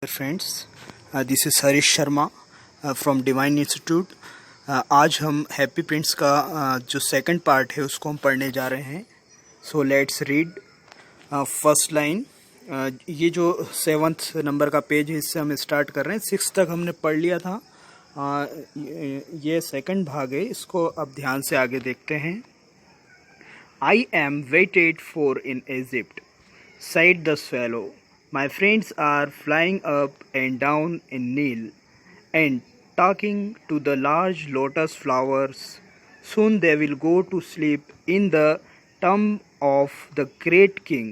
Friends, this is Harish Sharma from divine institute. आज हम happy prints का जो सेकंड पार्ट है उसको हम पढ़ने जा रहे हैं। So let's read first line. ये जो 7th नंबर का पेज है इससे हम स्टार्ट कर रहे हैं। 6 तक हमने पढ़ लिया था। ये सेकंड भाग है, इसको अब ध्यान से आगे देखते हैं। I am waited for in Egypt, said the swallow. My friends are flying up and down in Nile and talking to the large lotus flowers. Soon they will go to sleep in the tomb of the great king.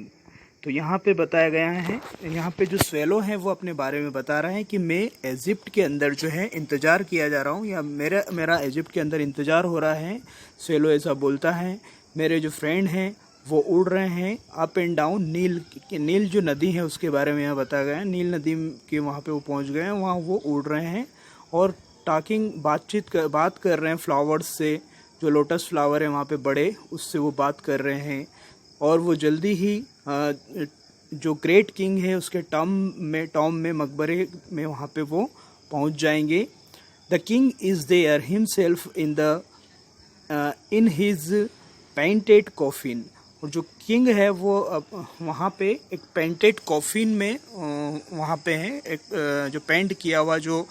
तो यहाँ पे बताया गया है, यहाँ पे जो swallow है वो अपने बारे में बता रहा है कि मैं इजिप्ट के अंदर जो है इंतज़ार किया जा रहा हूँ, या मेरा इजिप्ट के अंदर इंतज़ार हो रहा है। स्वेलो ऐसा बोलता है। मेरे जो फ्रेंड हैं वो उड़ रहे हैं अप एंड डाउन। नील जो नदी है उसके बारे में यहाँ बताया गया है। नील नदी के वहाँ पे वो पहुँच गए हैं, वहाँ वो उड़ रहे हैं और बात कर रहे हैं फ्लावर्स से। जो लोटस फ्लावर है वहाँ पे बड़े, उससे वो बात कर रहे हैं। और वो जल्दी ही जो ग्रेट किंग है उसके टॉम में मकबरे में वहाँ पे वो पहुँच जाएंगे। The king is there himself in his painted coffin. और जो किंग है वो वहाँ पे एक पेंटेड कॉफिन में वहाँ पे है। एक जो पेंट किया हुआ जो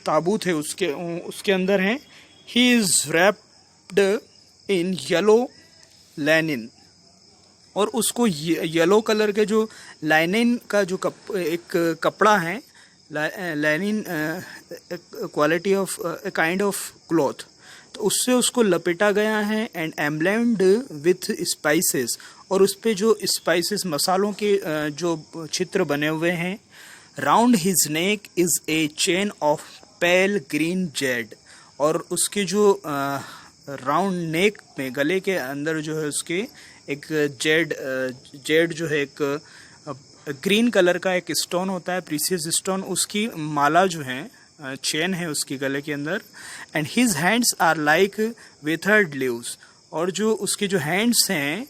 ताबूत है उसके अंदर है। He is wrapped in yellow linen. और उसको येलो कलर के जो लाइनिन का जो एक कपड़ा है, linen quality of a kind of cloth, तो उससे उसको लपेटा गया है। एंड एम्ब्लेम्ड विथ स्पाइसेस, और उस पे जो स्पाइसेस मसालों के जो चित्र बने हुए हैं। Round his neck is a chain of pale green jade. और उसके जो राउंड नेक में, गले के अंदर जो है उसके एक जेड जो है एक ग्रीन कलर का एक स्टोन होता है, प्रीसियस स्टोन, उसकी माला जो है, चेन है उसकी गले के अंदर। And his hands are like withered leaves. और जो उसके जो हैंड्स हैं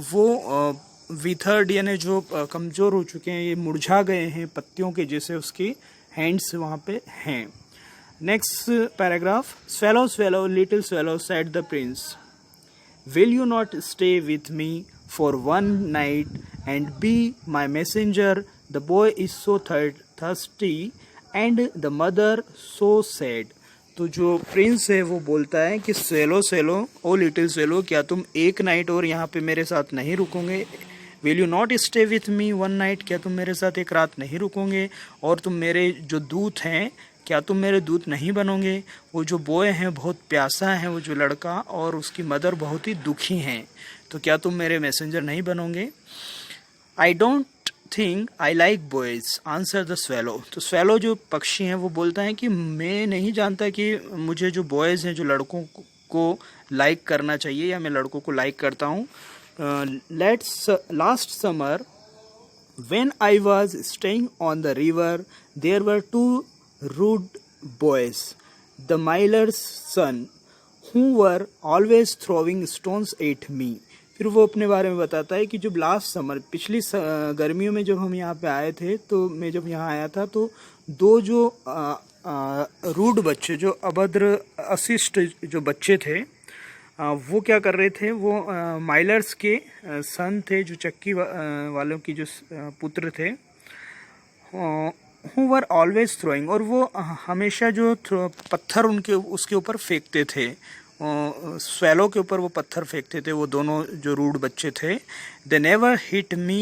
वो विथर्ड यानी जो कमज़ोर हो चुके हैं, ये मुरझा गए हैं पत्तियों के जैसे उसके हैंड्स वहाँ पे हैं। Next paragraph. Swallow swallow little swallow said the Prince, will you not stay with me for one night and be my messenger? The boy is so thirsty and the mother so sad. तो जो Prince है वो बोलता है कि swallow swallow ओ little swallow, क्या तुम एक नाइट और यहाँ पे मेरे साथ नहीं रुकोगे? Will you not stay with me one night, क्या तुम मेरे साथ एक रात नहीं रुकोगे? और तुम मेरे जो दूत हैं, क्या तुम मेरे दूत नहीं बनोगे? वो जो बॉय हैं बहुत प्यासा है, वो जो लड़का, और उसकी मदर बहुत ही दुखी हैं, तो क्या तुम मेरे मैसेंजर नहीं बनोगे? I don't think I like boys, answer the swallow. तो स्वेलो जो पक्षी हैं वो बोलता है कि मैं नहीं जानता कि मुझे जो बॉयज़ हैं, जो लड़कों को लाइक करना चाहिए, या मैं लड़कों को लाइक करता हूँ। Last summer when I was staying on the river there were 2 rude boys, the miller's son, who were always throwing stones at me. फिर वो अपने बारे में बताता है कि जब लास्ट समर, पिछली गर्मियों में जब हम यहाँ पे आए थे, तो मैं जब यहाँ आया था तो 2 जो रूड बच्चे, जो अभद्र अशिष्ट जो बच्चे थे, वो क्या कर रहे थे? वो माइलर्स के सन थे, जो चक्की वालों की जो पुत्र थे। who were always throwing, और वो हमेशा जो पत्थर उसके ऊपर फेंकते थे, स्वेलो के ऊपर वो पत्थर फेंकते थे, वो दोनों जो रूड बच्चे थे। they never hit me,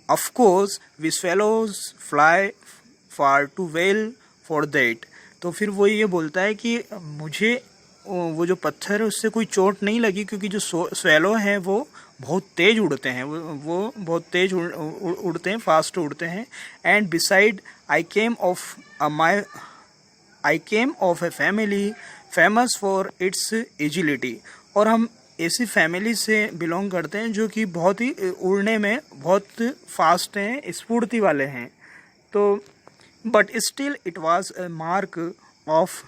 of course we swallows fly far too well for that. तो फिर वो ये बोलता है कि मुझे वो जो पत्थर है उससे कोई चोट नहीं लगी, क्योंकि जो स्वेलो हैं वो बहुत तेज़ उड़ते हैं, वो बहुत तेज़ उड़ते हैं, फास्ट उड़ते हैं। And beside I came of a family famous for its agility. और हम ऐसी फैमिली से बिलोंग करते हैं जो कि बहुत ही उड़ने में बहुत फास्ट हैं, स्फूर्ति वाले हैं। तो but still it was a mark of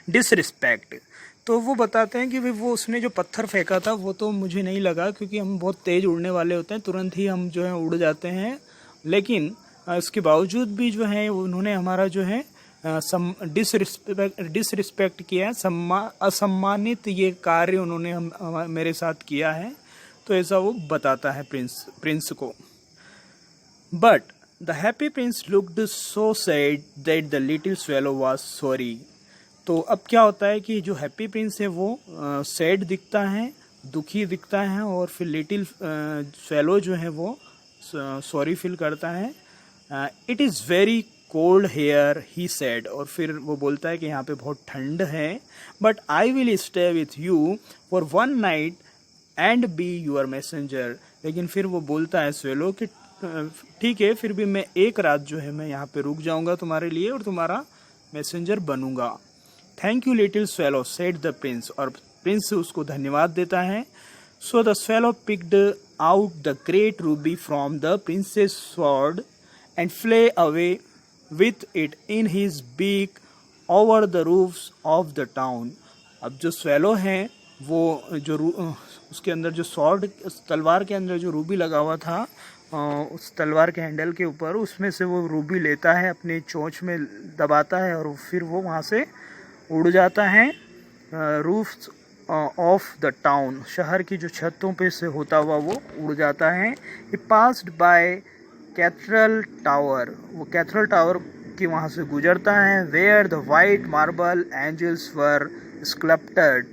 disrespect. तो वो बताते हैं कि वो उसने जो पत्थर फेंका था वो तो मुझे नहीं लगा, क्योंकि हम बहुत तेज़ उड़ने वाले होते हैं, तुरंत ही हम जो है उड़ जाते हैं लेकिन इसके बावजूद भी जो है उन्होंने हमारा जो है डिसरिस्पेक्ट किया है, असम्मानित ये कार्य उन्होंने मेरे साथ किया है। तो ऐसा वो बताता है प्रिंस को। But the happy Prince looked so sad that the little swallow was sorry. तो अब क्या होता है कि जो हैप्पी प्रिंस है वो सैड दिखता है, दुखी दिखता है, और फिर लिटिल स्वेलो जो है वो सॉरी फील करता है। It is very cold here he said, और फिर वो बोलता है कि यहाँ पे बहुत ठंड है। But I will stay with you for one night and be your messenger. लेकिन फिर वो बोलता है स्वेलो कि ठीक है, फिर भी मैं एक रात जो है मैं यहाँ पे रुक जाऊँगा तुम्हारे लिए और तुम्हारा मैसेंजर बनूंगा। Thank you little swallow said the prince, और प्रिंस उसको धन्यवाद देता है। So the swallow picked out the great ruby from the prince's sword and flew away with it in his beak over the roofs of the town. अब जो swallow है वो जो उसके अंदर जो स्वॉर्ड, तलवार के अंदर जो रूबी लगा हुआ था, उस तलवार के हैंडल के ऊपर, उसमें से वो रूबी लेता है, अपनी चोंच में दबाता है, और फिर वो वहाँ से उड़ जाता है रूफ्स ऑफ द टाउन, शहर की जो छतों पे से होता हुआ वो उड़ जाता है। He passed by cathedral tower, वो कैथेड्रल टावर की वहाँ से गुजरता है। Where the white marble angels were sculpted,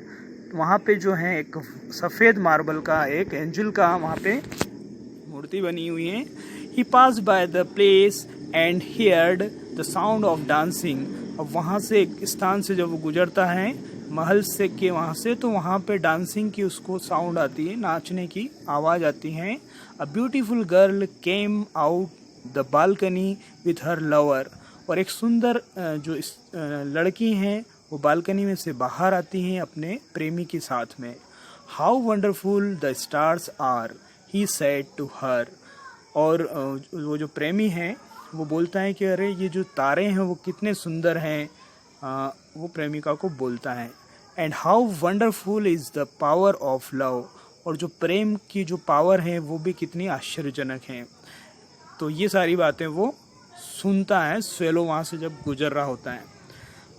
वहाँ पे जो है एक सफ़ेद मार्बल का एक एंजल का वहाँ पे मूर्ति बनी हुई है। He passed by the place and heard the sound of dancing. अब वहाँ से एक स्थान से जब वो गुजरता है महल से के वहाँ से, तो वहाँ पे डांसिंग की उसको साउंड आती है, नाचने की आवाज़ आती है। A beautiful girl came out the balcony with her lover, और एक सुंदर जो लड़की हैं वो बालकनी में से बाहर आती हैं अपने प्रेमी के साथ में। How wonderful the stars are he said to her, और वो जो प्रेमी हैं वो बोलता है कि अरे ये जो तारे हैं वो कितने सुंदर हैं, वो प्रेमिका को बोलता है। And how wonderful is the power of love, और जो प्रेम की जो पावर है वो भी कितनी आश्चर्यजनक है। तो ये सारी बातें वो सुनता है स्वेलो वहाँ से जब गुजर रहा होता है।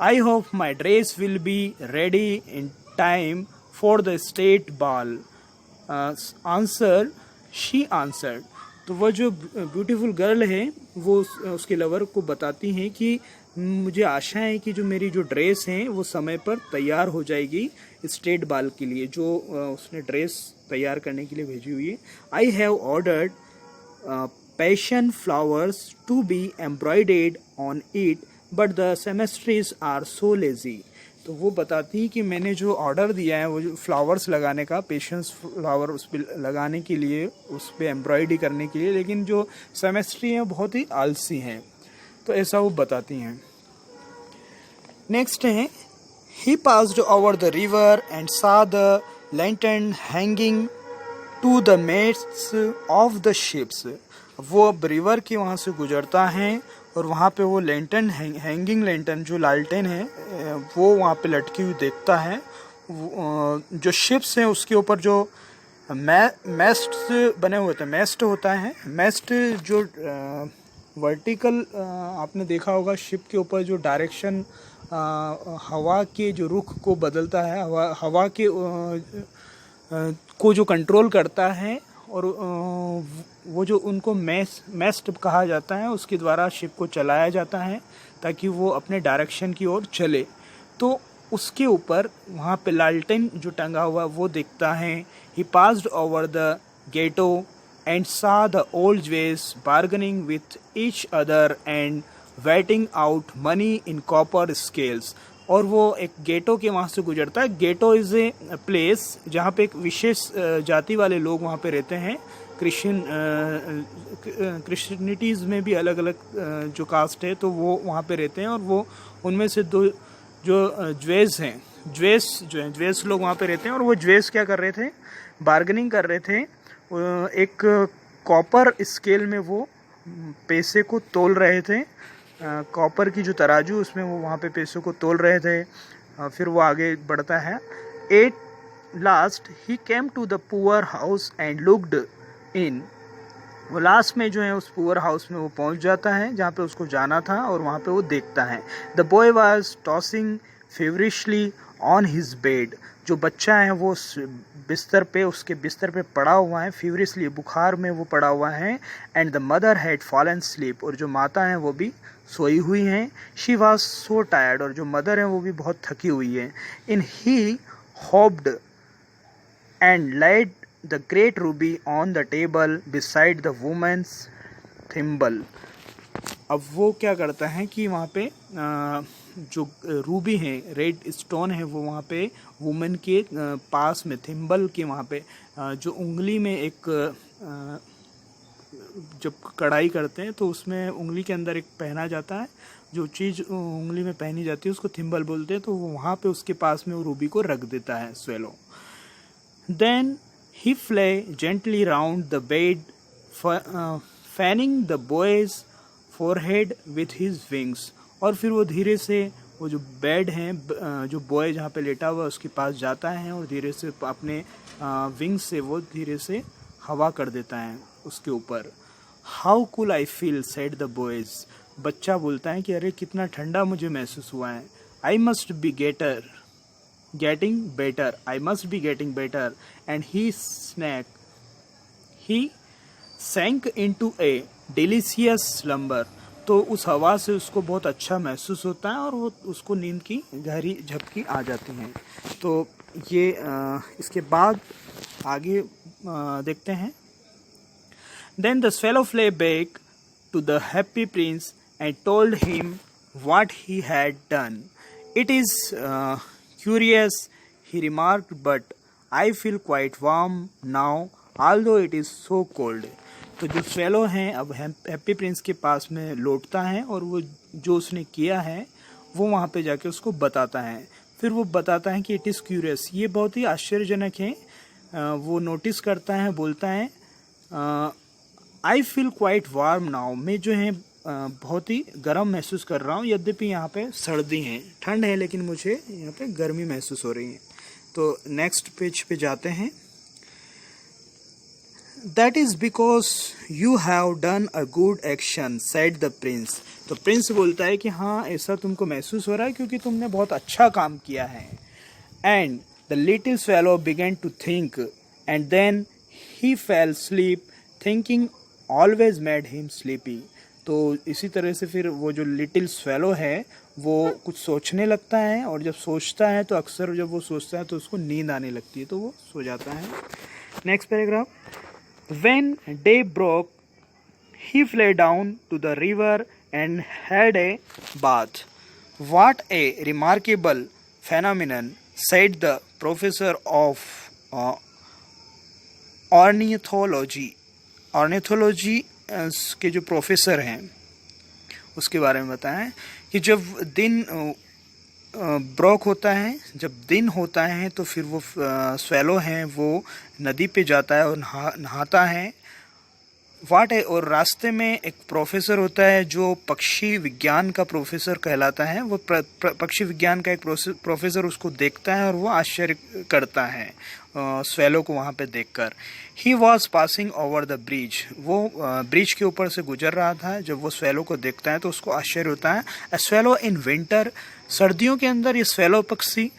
I hope my dress will be ready in time for the state ball answer she answered. तो वह जो ब्यूटीफुल गर्ल है वो उसके लवर को बताती हैं कि मुझे आशा है कि जो मेरी जो ड्रेस है वो समय पर तैयार हो जाएगी स्टेट बाल के लिए, जो उसने ड्रेस तैयार करने के लिए भेजी हुई है। I have ordered passion flowers to be embroidered on it but the seamstresses are so lazy. तो वो बताती है कि मैंने जो ऑर्डर दिया है वो जो फ्लावर्स लगाने का, पेशेंस फ्लावर उस पर लगाने के लिए, उस पर एम्ब्रॉयडरी करने के लिए, लेकिन जो सेमेस्ट्री हैं बहुत ही आलसी हैं। तो ऐसा वो बताती हैं। नेक्स्ट है he passed over the river and saw the lantern hanging to the masts of the ships. वो अब रिवर के वहाँ से गुजरता है और वहाँ पे वो लैंटर्न हैंगिंग लैंटर्न जो लालटेन है वो वहाँ पे लटकी हुई देखता है। जो शिप्स हैं उसके ऊपर जो मेस्ट बने हुए थे, मेस्ट होता है, मेस्ट जो वर्टिकल आपने देखा होगा शिप के ऊपर जो डायरेक्शन हवा के जो रुख को बदलता है, हवा के को जो कंट्रोल करता है, और वो जो उनको मेस्ट कहा जाता है उसके द्वारा शिप को चलाया जाता है ताकि वो अपने डायरेक्शन की ओर चले। तो उसके ऊपर वहाँ पे लालटेन जो टंगा हुआ वो दिखता है। He passed over the ghetto and saw the old Jews bargaining with each other and weighing out money in copper scales. और वो एक गेटो के वहाँ से गुजरता है। गेटो इज़ ए प्लेस जहाँ पे एक विशेष जाति वाले लोग वहाँ पे रहते हैं। क्रिश्चियनिटीज़ में भी अलग अलग जो कास्ट है तो वो वहाँ पे रहते हैं, और वो उनमें से दो जो ज्वेस हैं, ज्वेस लोग वहाँ पे रहते हैं। और वो ज्वेस क्या कर रहे थे, बार्गेनिंग कर रहे थे। एक कॉपर स्केल में वो पैसे को तोल रहे थे, कॉपर की जो तराजू उसमें वो वहाँ पे पैसों को तोल रहे थे। फिर वो आगे बढ़ता है। At last he came to the poor house and looked in. वो लास्ट में जो है उस पुअर हाउस में वो पहुंच जाता है जहाँ पे उसको जाना था, और वहाँ पे वो देखता है the boy was tossing feverishly on his bed. जो बच्चा है वो बिस्तर पे, उसके बिस्तर पे पड़ा हुआ है, फीवरिशली बुखार में वो पड़ा हुआ है। And the mother had fallen sleep, और जो माता है वो भी सोई हुई हैं। शी वॉज सो टायर्ड, और जो मदर है वो भी बहुत थकी हुई है। In he hopped and laid the great ruby on the table beside the woman's thimble. अब वो क्या करता है कि वहाँ पे जो रूबी है, रेड स्टोन है, वो वहाँ पे वुमेन के पास में, थिम्बल के वहाँ पे जो उंगली में एक जब कढ़ाई करते हैं तो उसमें उंगली के अंदर एक पहना जाता है, जो चीज़ उंगली में पहनी जाती है उसको थिम्बल बोलते हैं। तो वो वहाँ पे उसके पास में वो रूबी को रख देता है swallow. Then he Phule gently round the bed fanning the boys forehead with his wings. और फिर वो धीरे से वो जो बेड है, जो बॉय जहाँ पे लेटा हुआ है उसके पास जाता है और धीरे से अपने विंग्स से वो धीरे से हवा कर देता है उसके ऊपर। How cool I feel said the boys. बच्चा बोलता है कि अरे कितना ठंडा मुझे महसूस हुआ है। I must be getting better, I must be getting better. And he sank into a delicious slumber. तो उस हवा से उसको बहुत अच्छा महसूस होता है और वो उसको नींद की गहरी झपकी आ जाती हैं। तो ये इसके बाद आगे देखते हैं। Then the swallow flew back to the happy prince and told him what he had done. It is curious, he remarked, but I feel quite warm now, although it is so cold. तो जो swallow हैं अब happy Prince के पास में लौटता है और वो जो उसने किया है वो वहाँ पे जाके उसको बताता है। फिर वो बताता है कि इट इज़ क्यूरियस, ये बहुत ही आश्चर्यजनक है। वो नोटिस करता है, बोलता है I feel quite warm now, मैं जो है बहुत ही गर्म महसूस कर रहा हूँ, यद्यपि यहाँ पे सर्दी है, ठंड है, लेकिन मुझे यहाँ पे गर्मी महसूस हो रही है। तो नेक्स्ट पेज पे जाते हैं। That is because you have done a good action said the Prince. तो प्रिंस बोलता है कि हाँ, ऐसा तुमको महसूस हो रहा है क्योंकि तुमने बहुत अच्छा काम किया है। And the little swallow began to think and then he fell sleep, thinking always made him sleepy. तो इसी तरह से फिर वो जो लिटिल स्वेलो है वो कुछ सोचने लगता है, और जब सोचता है तो अक्सर जब वो सोचता है तो उसको नींद आने लगती है, तो वो सो जाता है। Next paragraph. When day broke he flew down to the river and had a bath. What a remarkable phenomenon said the professor of ornithology के जो प्रोफेसर हैं उसके बारे में बताएं कि जब दिन ब्रोक होता है, जब दिन होता है तो फिर वो स्वेलो हैं वो नदी पे जाता है और नहाता है। वाट है, और रास्ते में एक प्रोफेसर होता है जो पक्षी विज्ञान का प्रोफेसर कहलाता है। वो पक्षी विज्ञान का एक प्रोफेसर उसको देखता है और वो आश्चर्य करता है स्वेलो को वहाँ पे देखकर। He was passing over the bridge, वो ब्रिज के ऊपर से गुजर रहा था। जब वो स्वेलो को देखता है तो उसको आश्चर्य होता है। अ स्वेलो इन विंटर, सर्दियों के अंदर ये स्वेलो पक्षी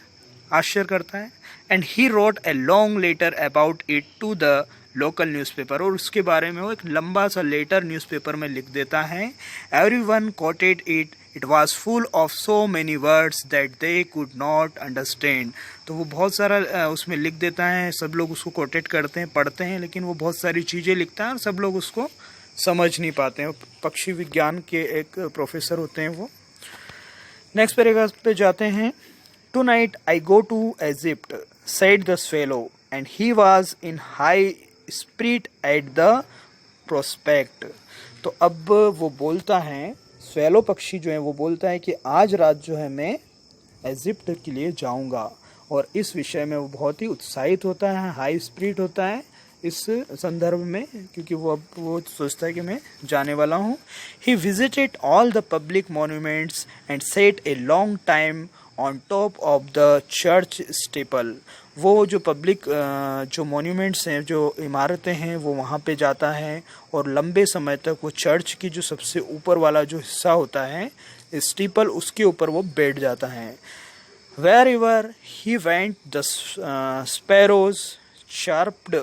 आश्चर्य करता है। And he wrote a long letter about it to the local newspaper, और उसके बारे में वो एक लंबा सा लेटर न्यूज़पेपर में लिख देता है। Everyone coated it, it was full of so many words that they could not understand. तो वो बहुत सारा उसमें लिख देता है, सब लोग उसको कोटेट करते हैं, पढ़ते हैं, लेकिन वो बहुत सारी चीज़ें लिखता है और सब लोग उसको समझ नहीं पाते हैं। पक्षी विज्ञान के एक प्रोफेसर होते हैं वो। नेक्स्ट पैराग्राफ पे जाते हैं। Tonight I go to Egypt said the swallow and he was in high spirit at the prospect. तो अब वो बोलता है, स्वेलो पक्षी जो है वो बोलता है कि आज रात जो है मैं इजिप्ट के लिए जाऊंगा, और इस विषय में वो बहुत ही उत्साहित होता है, हाई स्पिरिट होता है इस संदर्भ में, क्योंकि वो सोचता है कि मैं जाने वाला हूँ। He visited all the public monuments and set a long time on top of the church staple. वो जो पब्लिक जो मॉन्यूमेंट्स हैं, जो इमारतें हैं, वो वहाँ पे जाता है और लंबे समय तक वो चर्च की जो सबसे ऊपर वाला जो हिस्सा होता है स्टीपल, उसके ऊपर वो बैठ जाता है. Wherever he went, the sparrows chirped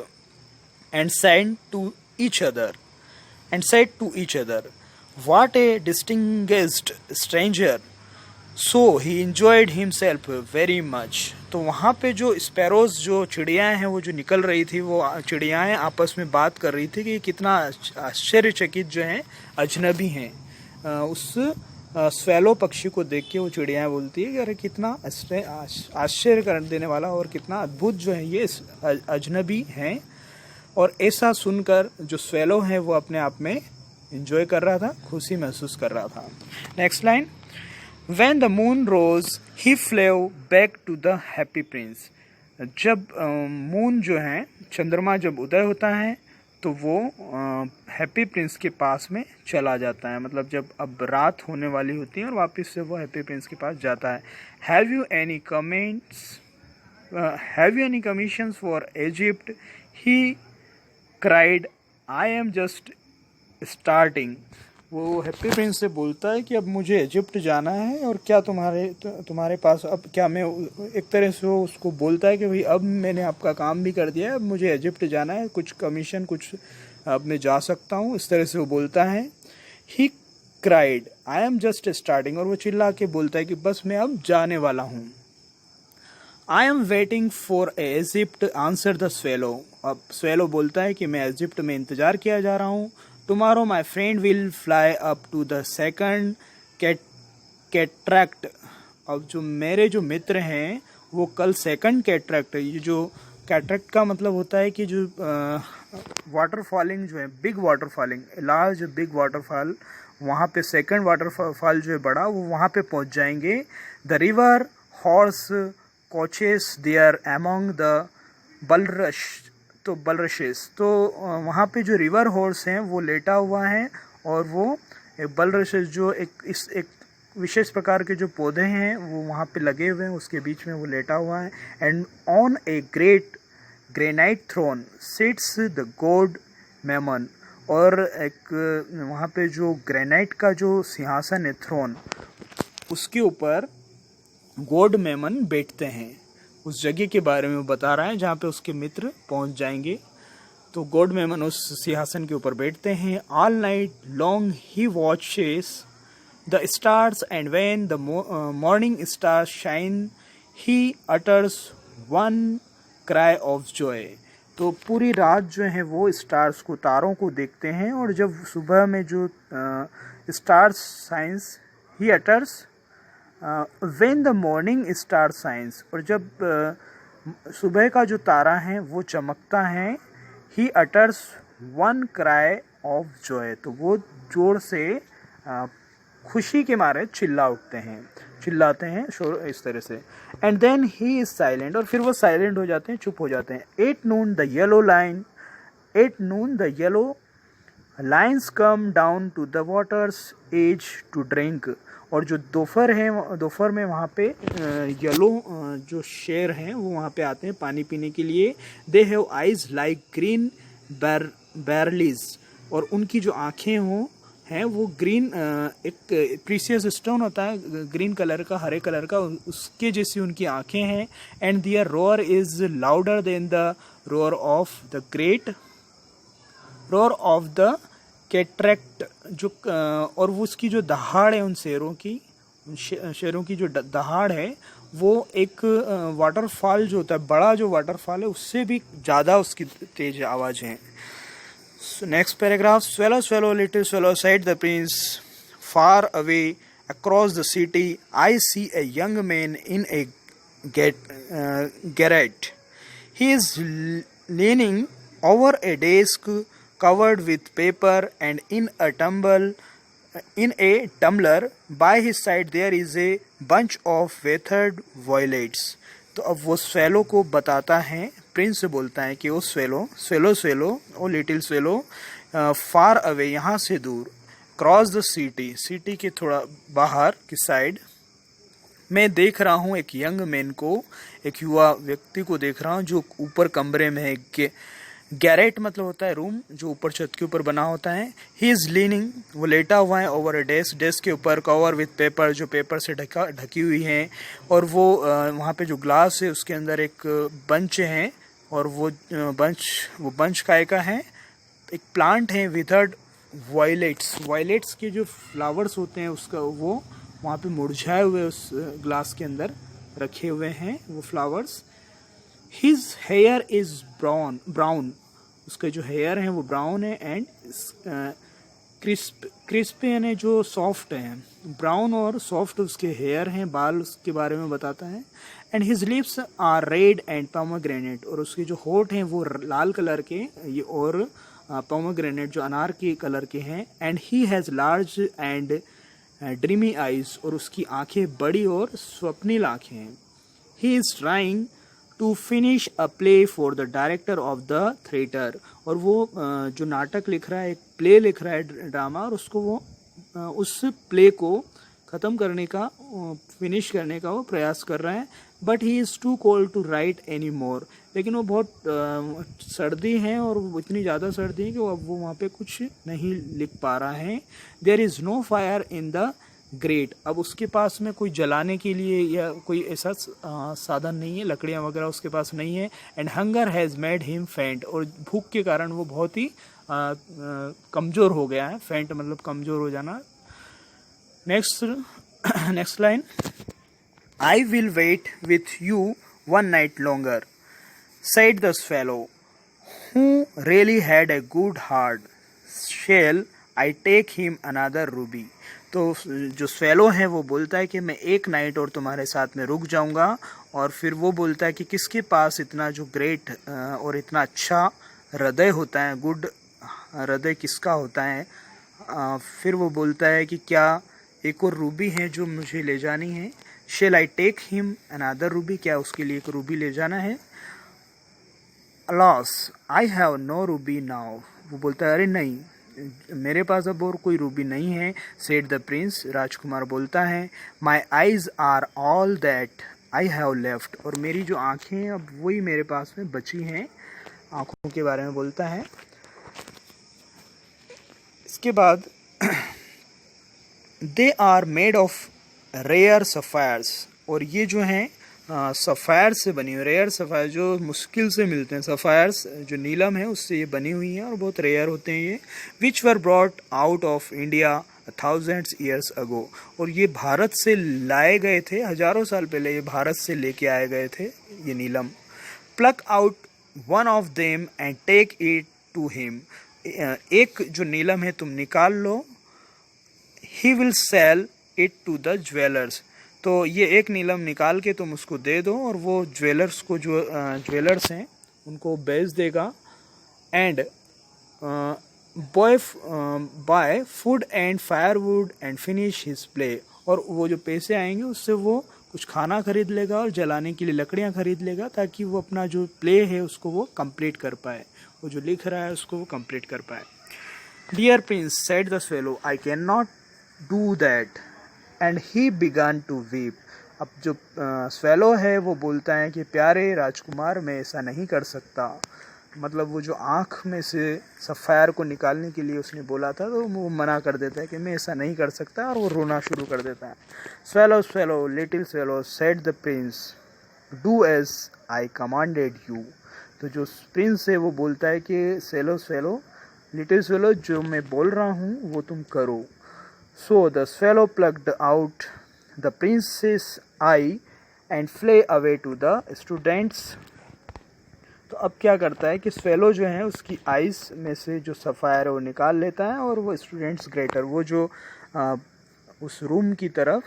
and sang to each other, and said to each other, "What a distinguished stranger!" So he enjoyed himself very much. तो वहाँ पे जो स्पैरोज, जो चिड़ियाँ हैं, वो जो निकल रही थी, वो चिड़ियाँ आपस में बात कर रही थी कि कितना आश्चर्यचकित जो हैं अजनबी हैं. उस स्वेलो पक्षी को देख के वो चिड़ियाँ बोलती है कि अरे कितना आश्चर्य कर देने वाला और कितना अद्भुत जो है ये अजनबी हैं. और ऐसा सुनकर जो स्वेलो है वो अपने आप में एंजॉय कर रहा था, खुशी महसूस कर रहा था. Next line. When the moon rose, he flew back to the happy prince. जब मून जो है, चंद्रमा जब उदय होता है तो वो हैप्पी प्रिंस के पास में चला जाता है. मतलब जब अब रात होने वाली होती है और वापस से वो हैप्पी प्रिंस के पास जाता है. Have you any comments? Have you any commissions for Egypt? He cried. I am just starting. वो हैप्पी प्रिंस से बोलता है कि अब मुझे इजिप्ट जाना है और क्या तुम्हारे पास, अब क्या मैं, एक तरह से वो उसको बोलता है कि भाई अब मैंने आपका काम भी कर दिया है, अब मुझे इजिप्ट जाना है, कुछ कमीशन, कुछ अब मैं जा सकता हूँ, इस तरह से वो बोलता है. He cried I am just starting, और वो चिल्ला के बोलता है कि बस मैं अब जाने वाला हूँ. I am waiting for Egypt answer the swallow. अब स्वेलो बोलता है कि मैं इजिप्ट में इंतज़ार किया जा रहा हूँ. Tomorrow my friend will fly up to the second cataract. अब जो मेरे जो मित्र हैं वो कल सेकंड कैटरैक्ट, ये जो कैटरैक्ट का मतलब होता है कि जो वाटरफॉलिंग जो है, बिग वाटरफॉलिंग, लार्ज बिग वाटरफॉल, वहाँ पे सेकंड वाटरफॉल जो है बड़ा, वो वहाँ पे पहुँच जाएंगे. The river horse couches there among the bulrush, तो बलरशेस, तो वहाँ पे जो रिवर हॉर्स हैं वो लेटा हुआ है और वो बलरशेस जो एक विशेष प्रकार के जो पौधे हैं वो वहाँ पे लगे हुए हैं, उसके बीच में वो लेटा हुआ है. And on a great granite throne sits the god Memnon, और एक वहाँ पे जो ग्रेनाइट का जो सिंहासन है, थ्रोन, उसके ऊपर गॉड मेमन बैठते हैं. उस जगह के बारे में बता रहा है जहाँ पे उसके मित्र पहुँच जाएंगे. तो गॉड मेमन उस सिंहासन के ऊपर बैठते हैं. All night long he watches the stars and when the morning stars shine he utters one cry of joy. तो पूरी रात जो है वो स्टार्स को, तारों को देखते हैं, और जब सुबह में जो stars science he utters when the morning star signs, और जब सुबह का जो तारा है वो चमकता है, he utters one cry of joy, तो वो जोर से खुशी के मारे चिल्लाते हैं इस तरह से. And then he is silent, और फिर वो साइलेंट हो जाते हैं, चुप हो जाते हैं. At noon the yellow lions come down to the water's edge to drink, और जो दोपहर में वहाँ पे येलो जो शेर हैं वो वहाँ पे आते हैं पानी पीने के लिए. They have eyes like green beryls, और उनकी जो आँखें हैं वो ग्रीन, एक प्रीसियस स्टोन होता है ग्रीन कलर का, हरे कलर का, उसके जैसी उनकी आँखें हैं. And their roar is louder than the roar of the cataract, जो और वो उसकी जो दहाड़ है, उन शेरों की जो दहाड़ है, वो एक वाटरफॉल जो होता है, बड़ा जो वाटरफॉल है, उससे भी ज़्यादा उसकी तेज आवाज़ है. Next paragraph. Swallow swallow little swallow said the prince, far away across the city I see a young man in a garret. He is leaning over a desk covered with paper, and in a tumbler by his side there is a bunch of withered violets. तो अब वो swallow को बताता है, Prince से बोलता है कि वो स्वेलो ओ लिटिल स्वेलो, फार अवे, यहाँ से दूर, क्रॉस द सिटी के थोड़ा बाहर की साइड, मैं देख रहा हूँ एक यंग मैन को, एक युवा व्यक्ति को देख रहा हूँ जो ऊपर कमरे में है। गैरेट मतलब होता है रूम जो ऊपर छत के ऊपर बना होता है। ही इज लीनिंग, वो लेटा हुआ है ओवर अ डेस्क, डेस्क के ऊपर कवर विथ पेपर, जो पेपर से ढकी हुई है। और वो वहाँ पे जो ग्लास है उसके अंदर एक बंच है, और वो बंच काय का है, एक प्लांट है विथर्ड वायलेट्स। वायलेट्स के जो फ्लावर्स होते हैं उसका वो वहाँ पे मुरझाए हुए उस ग्लास के अंदर रखे हुए हैं वो flowers. His here is brown, उसके जो हेयर हैं वो ब्राउन है। एंड क्रिस्प यानी जो सॉफ्ट है, ब्राउन और सॉफ्ट उसके हेयर हैं, बाल उसके बारे में बताता है। And his lips are red and pomegranate, और उसके जो होठ हैं वो लाल कलर के, ये और पोमोग्रेनेट जो अनार के कलर के हैं। And he has large and dreamy eyes, और उसकी आंखें बड़ी और स्वप्निल आंखें हैं। He is trying to finish a play for the director of the theatre, और वो जो नाटक लिख रहा है, एक प्ले लिख रहा है, ड्रामा, और उसको वो उस प्ले को ख़त्म करने का, फिनिश करने का वो प्रयास कर रहा है। But he is too cold to write any more, लेकिन वो बहुत सर्दी है, और वो इतनी ज़्यादा सर्दी है कि अब वो वहाँ पे कुछ नहीं लिख पा रहा है। There is no fire in the grate, अब उसके पास में कोई जलाने के लिए या कोई ऐसा साधन नहीं है, लकड़ियाँ वगैरह उसके पास नहीं है। And hunger has made him फेंट, और भूख के कारण वो बहुत ही कमज़ोर हो गया है। फेंट मतलब कमज़ोर हो जाना। Next line, I will wait with you one night longer, said the swallow, who really had a good heart. Shall I take him another ruby? तो जो स्वेलो है वो बोलता है कि मैं एक नाइट और तुम्हारे साथ में रुक जाऊंगा। और फिर वो बोलता है कि किसके पास इतना जो ग्रेट और इतना अच्छा हृदय होता है, गुड हृदय किसका होता है। फिर वो बोलता है कि क्या एक और रूबी है जो मुझे ले जानी है। Shall I take him another ruby, क्या उसके लिए एक रूबी ले जाना है। Alas, I have no ruby now. वो बोलता है अरे नहीं, मेरे पास अब और कोई रूबी नहीं है। Said the prince, राजकुमार बोलता है, My eyes are all that I have left, और मेरी जो आँखें हैं अब वही मेरे पास में बची हैं। आँखों के बारे में बोलता है। इसके बाद They are made of rare sapphires, और ये जो हैं सफ़ायर से बनी हुई, रेयर सफ़ायर जो मुश्किल से मिलते हैं, सफ़ायर्स जो नीलम है उससे ये बनी हुई हैं और बहुत रेयर होते हैं ये। Which were brought out of India 1000 years ago, और ये भारत से लाए गए थे, हज़ारों साल पहले ये भारत से लेके आए गए थे ये नीलम। Pluck out one of them and take it to him, एक जो नीलम है तुम निकाल लो। He will sell it to the jewellers, तो ये एक नीलम निकाल के तुम उसको दे दो और वो ज्वेलर्स को, जो ज्वेलर्स हैं उनको बेच देगा। And buy food and firewood and finish his play, और वो जो पैसे आएंगे उससे वो कुछ खाना खरीद लेगा और जलाने के लिए लकड़ियाँ खरीद लेगा, ताकि वो अपना जो प्ले है उसको वो कंप्लीट कर पाए, वो जो लिख रहा है उसको वो कंप्लीट कर पाए। Dear prince, said the swallow, I can not do that and he began to weep. अब जो स्वेलो है वो बोलता है कि प्यारे राजकुमार, मैं ऐसा नहीं कर सकता। मतलब वो जो आँख में से सफ़ायर को निकालने के लिए उसने बोला था, तो वो मना कर देता है कि मैं ऐसा नहीं कर सकता, और वो रोना शुरू कर देता है। Swallow swallow little swallow, said the prince, do as I commanded you. तो जो प्रिंस है वो बोलता है कि स्वेलो स्वेलो लिटिल स्वेलो, जो मैं बोल रहा हूँ वो तुम करो। So the swallow plucked out the prince's eye and flew away to the students. तो अब क्या करता है कि स्वेलो जो है उसकी आइज़ में से जो सफ़ायर है वो निकाल लेता है, और वो स्टूडेंट्स ग्रेटर, वो जो उस रूम की तरफ,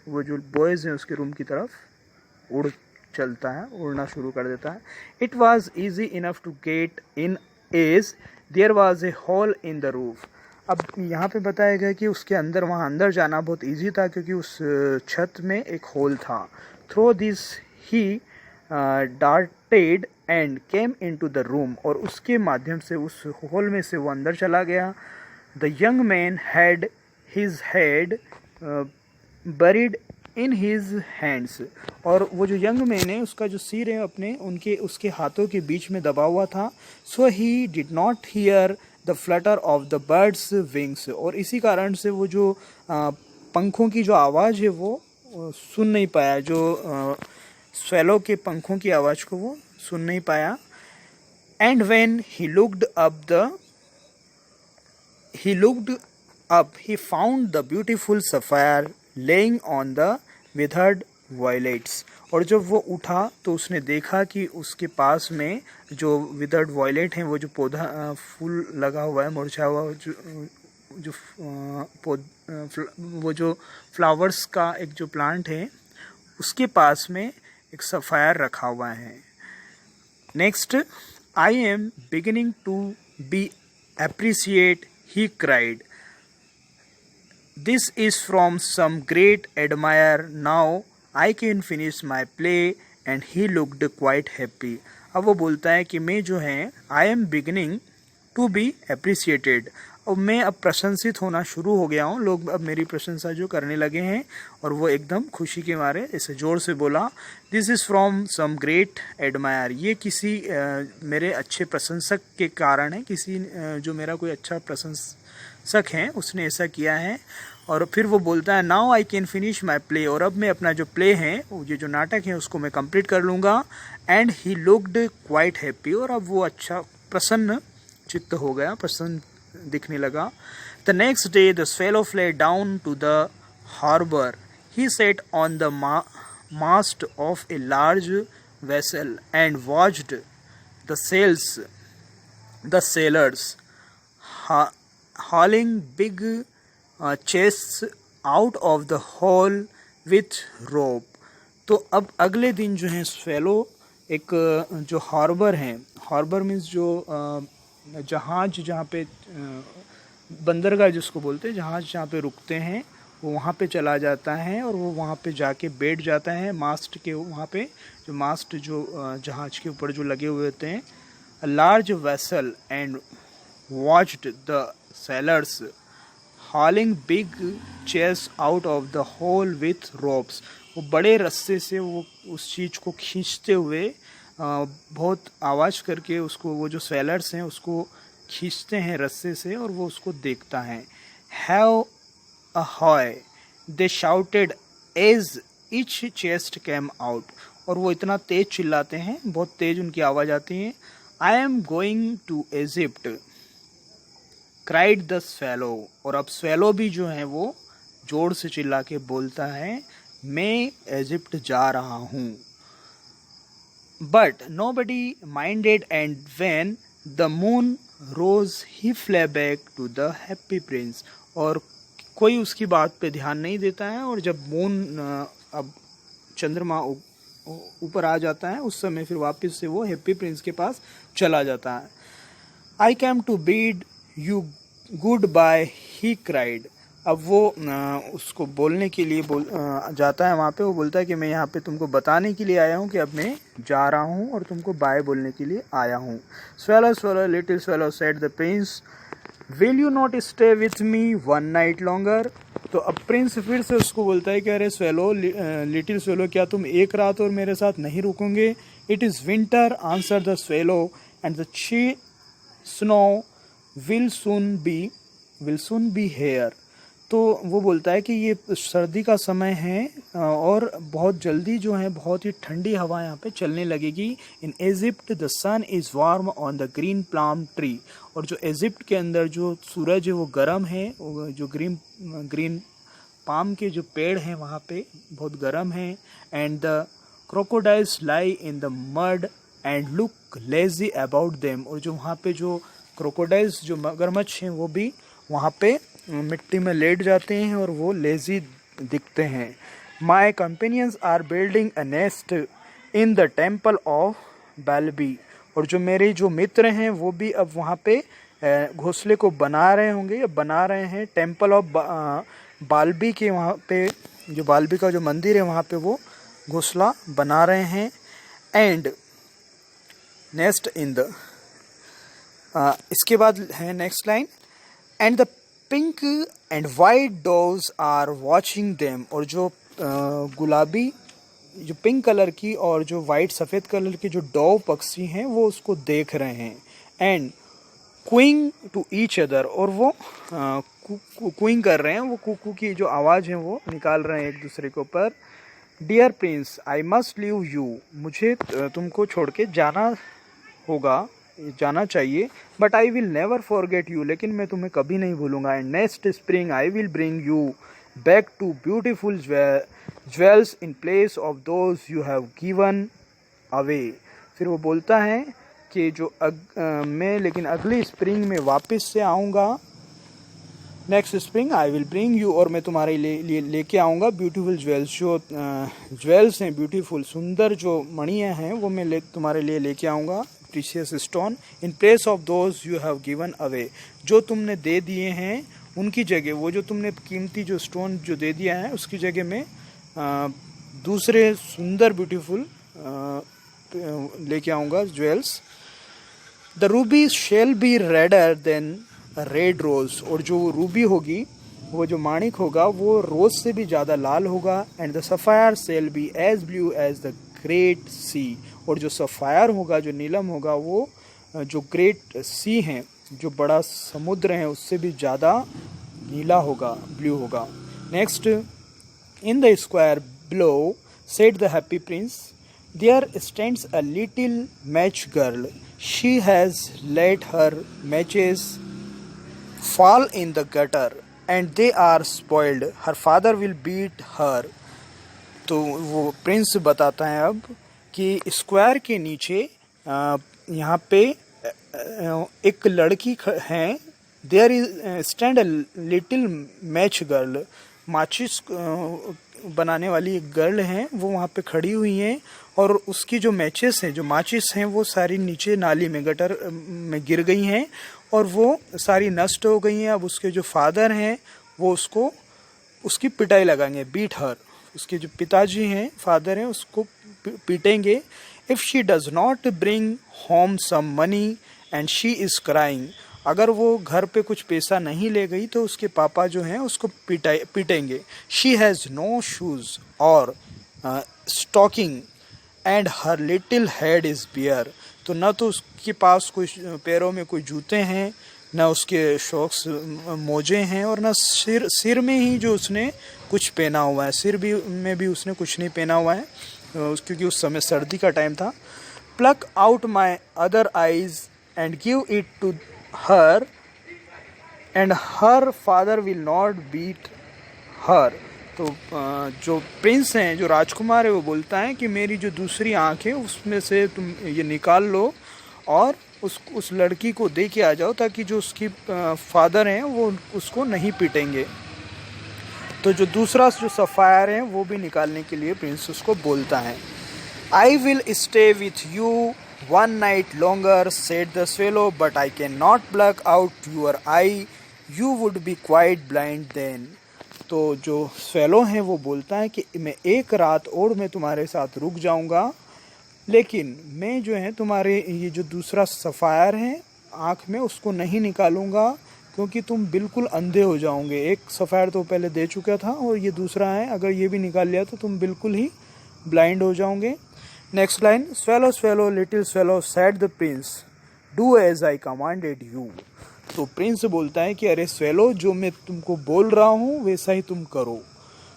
वो जो बॉयज़ हैं उसके रूम की तरफ उड़ चलता है, उड़ना शुरू कर देता है। It was easy enough to get in as there was a hole in the roof. अब यहाँ पे बताया गया कि उसके अंदर, वहाँ अंदर जाना बहुत इजी था, क्योंकि उस छत में एक होल था। Through this he darted and came into the room, और उसके माध्यम से उस होल में से वो अंदर चला गया। The young man had his head buried in his hands, और वो जो यंग मैन है उसका जो सिर है अपने उसके हाथों के बीच में दबा हुआ था. So he did not hear the flutter of the birds wings, और इसी कारण से वो जो पंखों की जो आवाज़ है वो सुन नहीं पाया, जो स्वेलो के पंखों की आवाज़ को वो सुन नहीं पाया. And when he looked up, he found the beautiful sapphire laying on the withered violets. और जब वो उठा तो उसने देखा कि उसके पास में जो विदर्ड वॉयलेट हैं, वो जो पौधा फूल लगा हुआ है, मुरझा हुआ, वो जो फ्लावर्स का एक जो प्लांट है उसके पास में एक सफ़ायर रखा हुआ है. Next, I am beginning to be appreciate, he cried. This is from some great admirer. Now I can finish my play, and he looked quite happy. अब वो बोलता है कि मैं जो है I am beginning to be appreciated. अब मैं अब प्रशंसित होना शुरू हो गया हूँ, लोग अब मेरी प्रशंसा जो करने लगे हैं. और वो एकदम खुशी के मारे ऐसे ज़ोर से बोला, this is from some great admirer. ये किसी मेरे अच्छे प्रशंसक के कारण है, किसी जो मेरा कोई अच्छा प्रशंसक है उसने ऐसा किया है. और फिर वो बोलता है, now I can finish my play, और अब मैं अपना जो प्ले है, ये जो नाटक है उसको मैं कंप्लीट कर लूँगा. And he looked quite happy, और अब वो अच्छा प्रसन्न चित्त हो गया, प्रसन्न दिखने लगा. The next day the swallow flew down to the harbour. He sat on the mast of a large vessel and watched the sailors hauling big chests out of the hole with rope. तो अब अगले दिन जो है swallow एक जो harbour है, harbour means जो जहाज जहाँ पे बंदरगाह जिसको बोलते हैं, जहाज जहाँ पे रुकते हैं, वो वहाँ पे चला जाता है और वो वहाँ पे जाके बैठ जाता है मास्ट के वहाँ पे, जो मास्ट जो जहाज के ऊपर जो लगे हुए होते हैं. A large vessel and watched the sailors hauling big chests out of the hole with ropes. वो बड़े रस्से से वो उस चीज़ को खींचते हुए बहुत आवाज़ करके उसको, वो जो सेलर्स हैं उसको खींचते हैं रस्से से, और वो उसको देखता है. Heave a hoy they shouted as each chest came out. और वो इतना तेज चिल्लाते हैं, बहुत तेज उनकी आवाज़ आती है. I am going to Egypt cried the swallow. और अब स्वेलो भी जो है वो जोर से चिल्ला के बोलता है, मैं इजिप्ट जा रहा हूँ. But nobody minded, and when the moon rose he flew back to the happy prince. और कोई उसकी बात पे ध्यान नहीं देता है, और जब मून अब चंद्रमा ऊपर आ जाता है उस समय फिर वापस से वो हैप्पी प्रिंस के पास चला जाता है. I came to bid you good bye, he cried. अब वो उसको बोलने के लिए जाता है वहाँ पे. वो बोलता है कि मैं यहाँ पे तुमको बताने के लिए आया हूँ कि अब मैं जा रहा हूँ और तुमको बाय बोलने के लिए आया हूँ. Swallow swallow little swallow said the Prince, will you not stay with me one night longer. तो अब प्रिंस फिर से उसको बोलता है कि अरे स्वेलो, लिटिल स्वेलो, क्या तुम एक रात और मेरे साथ नहीं रुकोगे. It is winter, answered the swallow, and the snow will soon be here. तो वो बोलता है कि ये सर्दी का समय है और बहुत जल्दी जो है बहुत ही ठंडी हवा यहाँ पे चलने लगेगी. In Egypt the sun is warm on the green palm tree. और जो इजिप्ट के अंदर जो सूरज है वो गर्म है, जो ग्रीन पाम के जो पेड़ हैं वहाँ पे बहुत गर्म है. And the crocodiles lie in the mud and look lazy about them. और जो वहाँ पे जो क्रोकोडाइल्स जो मगरमच्छ हैं वो भी वहाँ पे मिट्टी में लेट जाते हैं और वो लेजी दिखते हैं. My companions are building a nest in the temple of Baalbek. और जो मेरे जो मित्र हैं वो भी अब वहाँ पे घोंसले को बना रहे होंगे या बना रहे हैं. टेम्पल ऑफ बाल्बी के वहाँ पे, जो बाल्बी का जो मंदिर है वहाँ पे वो घोंसला बना रहे हैं. एंड नेस्ट इन द इसके बाद है next line, and the pink and white doves are watching them. और जो गुलाबी जो पिंक कलर की और जो वाइट सफ़ेद कलर के जो डॉव पक्षी हैं वो उसको देख रहे हैं। एंड क्विंग टू ईच अदर, और वो क्विंग कर रहे हैं, वो कुकू की जो आवाज़ है वो निकाल रहे हैं एक दूसरे के ऊपर। Dear prince I must leave you, मुझे तुमको छोड़ के जाना होगा, जाना चाहिए। But I will never forget you, लेकिन मैं तुम्हें कभी नहीं भूलूंगा। And next spring I will bring you back two beautiful jewels in place of those you have given away. फिर वो बोलता है कि जो मैं लेकिन अगली स्प्रिंग में वापस से आऊँगा। Next spring I will bring you, और मैं तुम्हारे लिए लेके आऊँगा ब्यूटीफुल ज्वेल्स, जो ज्वेल्स हैं ब्यूटीफुल सुंदर जो मणियाँ हैं वो मैं तुम्हारे लिए लेके आऊँगा, precious stone in place of those you have given away, जो तुमने दे दिए हैं उनकी जगह, वो जो तुमने कीमती जो स्टोन जो दे दिया है उसकी जगह में दूसरे सुंदर ब्यूटीफुल लेके आऊँगा jewels. The ruby shall be redder than red rose, और जो रूबी होगी वो जो माणिक होगा वो रोज से भी ज़्यादा लाल होगा। And the sapphire shall be as blue as the great sea, और जो सफ़ायर होगा जो नीलम होगा वो जो ग्रेट सी हैं जो बड़ा समुद्र है उससे भी ज़्यादा नीला होगा, ब्लू होगा। Next, in the square below said the happy prince there stands a little match girl, she has let her matches fall in the gutter and they are spoiled, her father will beat her। तो वो Prince बताता है अब कि square के नीचे यहाँ पे एक लड़की है, there is stand a little match girl, माचिस बनाने वाली एक गर्ल है वो वहाँ पे खड़ी हुई है, और उसकी जो मैचेस हैं जो माचिस हैं वो सारी नीचे नाली में गटर में गिर गई हैं और वो सारी नष्ट हो गई हैं। अब उसके जो फादर हैं वो उसको उसकी पिटाई लगाएंगे, बीट हर, उसके जो पिताजी हैं फादर हैं उसको पीटेंगे। If she does not bring home some money and she is crying, अगर वो घर पे कुछ पैसा नहीं ले गई तो उसके पापा जो हैं उसको पीटेंगे। शी हैज़ नो शूज़ और stocking and her little head is bare, तो न तो उसके पास कोई पैरों में कोई जूते हैं, न उसके शॉक्स मोजे हैं, और न सिर में ही जो उसने कुछ पहना हुआ है, सिर भी में भी उसने कुछ नहीं पहना हुआ है क्योंकि उस समय सर्दी का टाइम था। Pluck out my other eyes and give it to her and her father will not beat her. तो जो प्रिंस हैं जो राजकुमार है वो बोलता है कि मेरी जो दूसरी आँख है उसमें से तुम ये निकाल लो और उस लड़की को दे के आ जाओ ताकि जो उसकी फादर हैं वो उसको नहीं पीटेंगे। तो जो दूसरा जो सफ़ायर है वो भी निकालने के लिए प्रिंस उसको बोलता है। I will stay with you one night longer said the swallow, but I can not pluck out your eye, you would be quite blind then. तो जो स्वेलो है वो बोलता है कि मैं एक रात और मैं तुम्हारे साथ रुक जाऊंगा, लेकिन मैं जो है तुम्हारे ये जो दूसरा सफ़ायर है आँख में उसको नहीं निकालूंगा क्योंकि तुम बिल्कुल अंधे हो जाओगे। एक सफ़ायर तो पहले दे चुका था और ये दूसरा है, अगर ये भी निकाल लिया तो तुम बिल्कुल ही ब्लाइंड हो जाओगे। Next line, swallow swallow little swallow said the prince, do as I commanded you. तो प्रिंस बोलता है कि अरे स्वेलो, जो मैं तुमको बोल रहा हूँ वैसा ही तुम करो।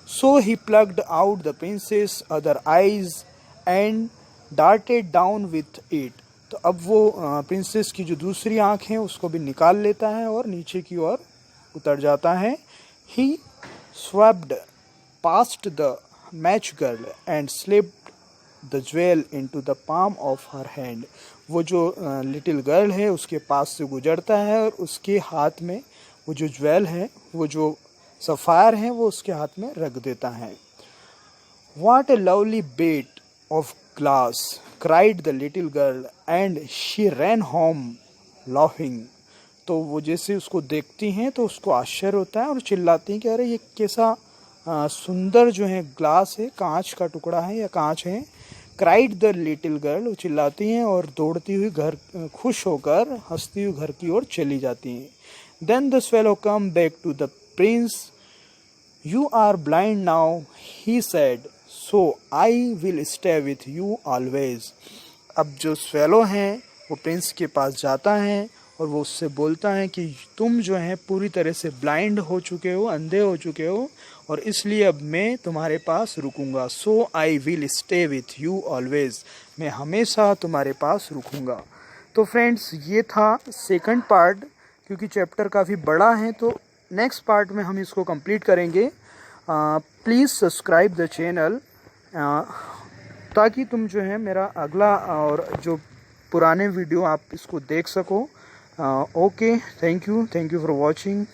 So he plucked out the prince's other eyes and darted down with it. तो अब वो प्रिंसेस की जो दूसरी आँख है उसको भी निकाल लेता है और नीचे की ओर उतर जाता है। He swooped past the match girl and slipped the jewel into the palm of her hand. वो जो लिटिल गर्ल है उसके पास से गुजरता है और उसके हाथ में वो जो ज्वेल है, वो जो सफ़ायर है वो उसके हाथ में रख देता है। What a lovely bit of glass cried the little girl and she ran home laughing. तो वो जैसे उसको देखती हैं तो उसको आश्चर्य होता है और चिल्लाती हैं कि अरे ये कैसा सुंदर जो है ग्लास है, कांच का टुकड़ा है या कांच है। क्राइड द लिटिल गर्ल, वो चिल्लाती हैं और दौड़ती हुई घर खुश होकर हंसती हुई घर की ओर चली जाती हैं। Then the swallow come back to the prince You are blind now, he said, so I will stay with you always. अब जो स्वेलो हैं वो प्रिंस के पास जाता है और वो उससे बोलता है कि तुम जो है पूरी तरह से ब्लाइंड हो चुके हो, अंधे हो चुके हो, और इसलिए अब मैं तुम्हारे पास रुकूंगा. So I will stay with you always. मैं हमेशा तुम्हारे पास रुकूंगा. तो फ्रेंड्स, ये था सेकंड पार्ट. क्योंकि चैप्टर काफ़ी बड़ा है तो नेक्स्ट पार्ट में हम इसको कंप्लीट करेंगे. प्लीज़ सब्सक्राइब द चैनल ताकि तुम जो है मेरा अगला और जो पुराने वीडियो आप इसको देख सको. Okay, thank you for watching.